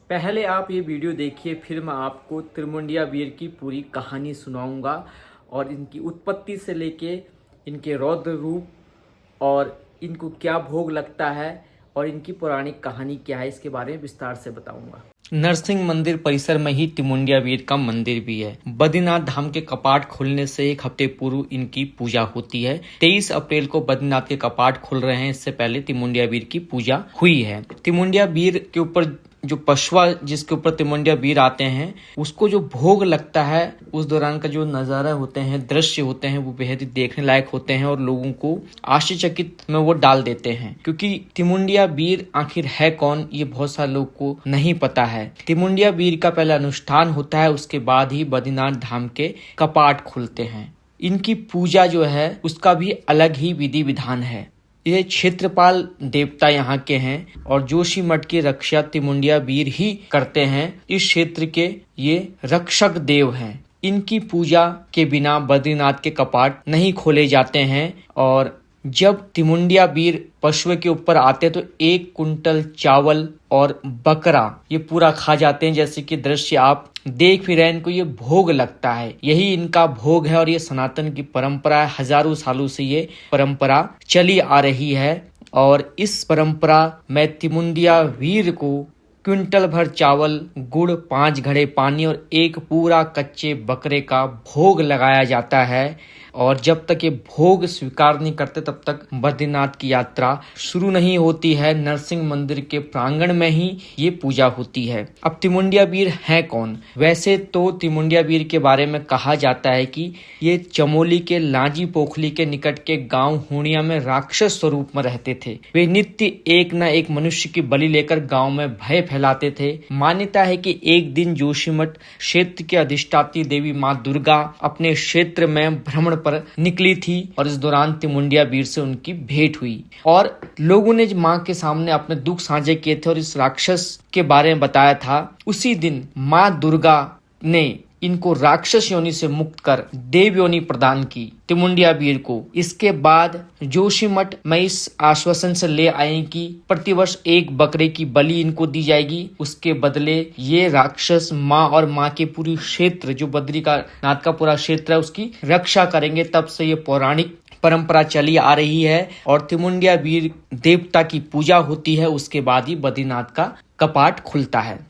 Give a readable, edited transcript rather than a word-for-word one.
पहले आप ये वीडियो देखिए, फिर मैं आपको त्रिमुंडिया वीर की पूरी कहानी सुनाऊंगा और इनकी उत्पत्ति से लेके इनके रौद्र रूप और इनको क्या भोग लगता है और इनकी पौराणिक कहानी क्या है, इसके बारे में विस्तार से बताऊंगा। नरसिंह मंदिर परिसर में ही त्रिमुंडिया वीर का मंदिर भी है। बद्रीनाथ धाम के कपाट खुलने से एक हफ्ते पूर्व इनकी पूजा होती है। 23 अप्रैल को बद्रीनाथ के कपाट खुल रहे हैं, इससे पहले त्रिमुंडिया वीर की पूजा हुई है। त्रिमुंडिया वीर के ऊपर जो पशुआ जिसके ऊपर त्रिमुंडिया वीर आते हैं, उसको जो भोग लगता है, उस दौरान का जो नजारा होते हैं, दृश्य होते हैं, वो बेहद ही देखने लायक होते हैं और लोगों को आश्चर्यचकित में वो डाल देते हैं। क्योंकि त्रिमुंडिया वीर आखिर है कौन, ये बहुत सारे लोग को नहीं पता है। त्रिमुंडिया वीर का पहला अनुष्ठान होता है, उसके बाद ही बद्रीनाथ धाम के कपाट खुलते हैं। इनकी पूजा जो है उसका भी अलग ही विधि विधान है। ये क्षेत्रपाल देवता यहाँ के हैं और जोशी मठ की रक्षा त्रिमुंडिया वीर ही करते हैं। इस क्षेत्र के ये रक्षक देव हैं। इनकी पूजा के बिना बद्रीनाथ के कपाट नहीं खोले जाते हैं और जब त्रिमुंडिया वीर पशु के ऊपर आते तो 1 कुंटल चावल और बकरा ये पूरा खा जाते हैं। जैसे कि दृश्य आप देख भी रहे हैं, इनको ये भोग लगता है। यही इनका भोग है और ये सनातन की परंपरा है। हजारों सालों से ये परंपरा चली आ रही है और इस परंपरा में त्रिमुंडिया वीर को क्विंटल भर चावल, गुड़, 5 घड़े पानी और एक पूरा कच्चे बकरे का भोग लगाया जाता है। और जब तक ये भोग स्वीकार नहीं करते तब तक बद्रीनाथ की यात्रा शुरू नहीं होती है। नरसिंह मंदिर के प्रांगण में ही ये पूजा होती है। अब त्रिमुंडिया वीर है कौन? वैसे तो त्रिमुंडिया वीर के बारे में कहा जाता है कि ये चमोली के लांजी पोखली के निकट के गांव हुणिया में राक्षस स्वरूप में रहते थे। वे नित्य एक न एक मनुष्य की बलि लेकर गांव में भय फैलाते थे। मान्यता है कि एक दिन जोशीमठ क्षेत्र की अधिष्ठात्री देवी माँ दुर्गा अपने क्षेत्र में भ्रमण पर निकली थी और इस दौरान त्रिमुंडिया वीर से उनकी भेंट हुई और लोगों ने मां के सामने अपने दुख साझे किए थे और इस राक्षस के बारे में बताया था। उसी दिन मां दुर्गा ने इनको राक्षस योनि से मुक्त कर देव योनि प्रदान की त्रिमुंडिया वीर को। इसके बाद जोशीमठ में इस आश्वासन से ले आए कि प्रतिवर्ष 1 बकरे की बलि इनको दी जाएगी। उसके बदले ये राक्षस माँ और माँ के पूरी क्षेत्र जो बद्री का नाथ का पूरा क्षेत्र है उसकी रक्षा करेंगे। तब से ये पौराणिक परंपरा चली आ रही है और त्रिमुंडिया वीर देवता की पूजा होती है। उसके बाद ही बद्रीनाथ का कपाट खुलता है।